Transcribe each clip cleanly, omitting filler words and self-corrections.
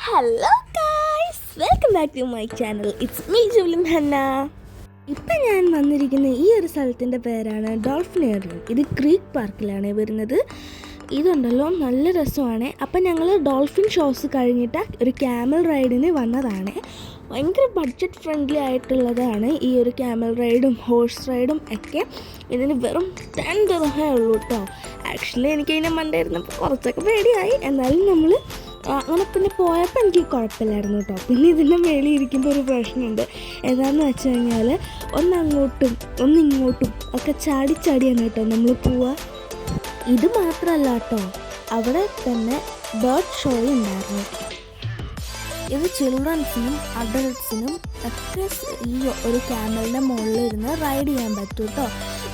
Hello guys, welcome back to my channel. It's me Julin Hanna. ഇപ്പം ഞാൻ വന്നിരിക്കുന്ന ഈ ഒരു സ്ഥലത്തിൻ്റെ പേരാണ് ഡോൾഫിൻ എയർലൈൻ. ഇത് ക്രീക്ക് പാർക്കിലാണ് വരുന്നത്. ഇതുണ്ടല്ലോ നല്ല രസമാണ്. അപ്പം ഞങ്ങൾ ഡോൾഫിൻ ഷോസ് കഴിഞ്ഞിട്ട് ഒരു ക്യാമൽ റൈഡിന് വന്നതാണ്. ഭയങ്കര ബഡ്ജറ്റ് ഫ്രണ്ട്ലി ആയിട്ടുള്ളതാണ് ഈ ഒരു ക്യാമൽ റൈഡും ഹോഴ്സ് റൈഡും ഒക്കെ. ഇതിന് വെറും 10 ദിർഹമേ ഉള്ളൂ കേട്ടോ. ആക്ച്വലി എനിക്കതിനെ മണ്ടായിരുന്നപ്പോൾ കുറച്ചൊക്കെ പേടിയായി. എന്നാലും നമ്മൾ അങ്ങനെ പിന്നെ പോയപ്പോൾ എനിക്ക് കുഴപ്പമില്ലായിരുന്നു കേട്ടോ. പിന്നെ ഇതിൻ്റെ മേളിൽ ഇരിക്കുമ്പോൾ ഒരു പ്രശ്നമുണ്ട്. എന്താണെന്ന് വെച്ച് കഴിഞ്ഞാൽ ഒന്നങ്ങോട്ടും ഒന്നിങ്ങോട്ടും ഒക്കെ ചാടിച്ചാടിയാണ് കേട്ടോ നമ്മൾ പോവുക. ഇത് മാത്രമല്ല കേട്ടോ, അവിടെ തന്നെ ബേർഡ് ഷോ ഉണ്ടായിരുന്നു. ഇത് ചിൽഡ്രൻസിനും അഡൾട്ട്സിനും ഒക്കെ ഈ ഒരു ക്യാമലിൻ്റെ മുകളിൽ ഇരുന്ന് റൈഡ് ചെയ്യാൻ പറ്റും കേട്ടോ.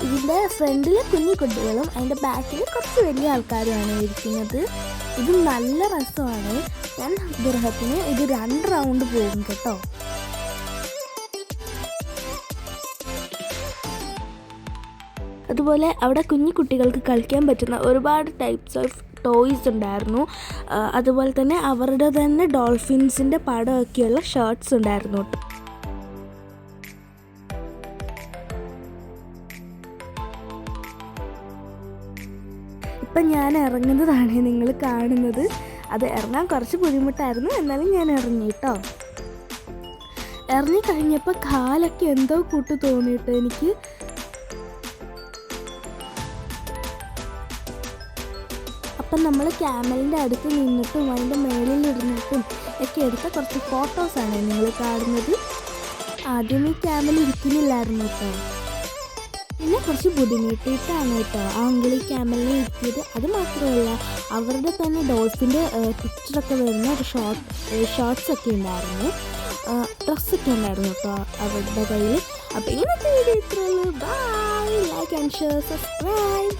ഇതിൻ്റെ ഫ്രണ്ടിൽ കുഞ്ഞു കുട്ടികളും അതിൻ്റെ ബാക്കിൽ കുറച്ച് വലിയ ആൾക്കാരുമാണ് ഇരിക്കുന്നത്. ഇത് നല്ല രസമാണ്. 10 ദിർഹത്തിന് ഇത് 2 റൗണ്ട് പോകും കേട്ടോ. അതുപോലെ അവിടെ കുഞ്ഞു കുട്ടികൾക്ക് കളിക്കാൻ പറ്റുന്ന ഒരുപാട് ടൈപ്സ് ഓഫ് ടോയ്സ് ഉണ്ടായിരുന്നു. അതുപോലെ തന്നെ അവരുടെ തന്നെ ഡോൾഫിൻസിൻ്റെ പടമൊക്കെയുള്ള ഷർട്ട്സ് ഉണ്ടായിരുന്നു കേട്ടോ. ഇപ്പം ഞാൻ ഇറങ്ങുന്നതാണ് നിങ്ങൾ കാണുന്നത്. അത് ഇറങ്ങാൻ കുറച്ച് ബുദ്ധിമുട്ടായിരുന്നു, എന്നാലും ഞാൻ ഇറങ്ങി കേട്ടോ. ഇറങ്ങിക്കഴിഞ്ഞപ്പോൾ കാലൊക്കെ എന്തോ കൂട്ട് തോന്നിയിട്ട് എനിക്ക്. അപ്പം നമ്മൾ ക്യാമലിൻ്റെ അടുത്ത് നിന്നിട്ടും അതിൻ്റെ മേളിലിരുന്നിട്ടും ഒക്കെ എടുത്ത കുറച്ച് ഫോട്ടോസാണ് നിങ്ങൾ കാണുന്നത്. ആദ്യം ഈ ക്യാമൽ ഇരിക്കുന്നില്ലായിരുന്നു കേട്ടോ. പിന്നെ കുറച്ച് ബുദ്ധിമുട്ടിയിട്ടാണ് കേട്ടോ ആ അങ്കിൾ ഈ ക്യാമലിനെ ഇരുത്തിയത്. അത് മാത്രമല്ല, അവരുടെ തന്നെ ഡോൾഫിൻ്റെ പിക്ചറൊക്കെ വരുന്ന ഒരു ഷോർട്ട്സ് ഒക്കെ ഉണ്ടായിരുന്നു, ഡ്രസ്സൊക്കെ ഉണ്ടായിരുന്നു കേട്ടോ അവരുടെ കയ്യിൽ. അപ്പോൾ ഇന്നത്തെ വീഡിയോ ഇത്രയുള്ളൂ. Bye, like and share, subscribe.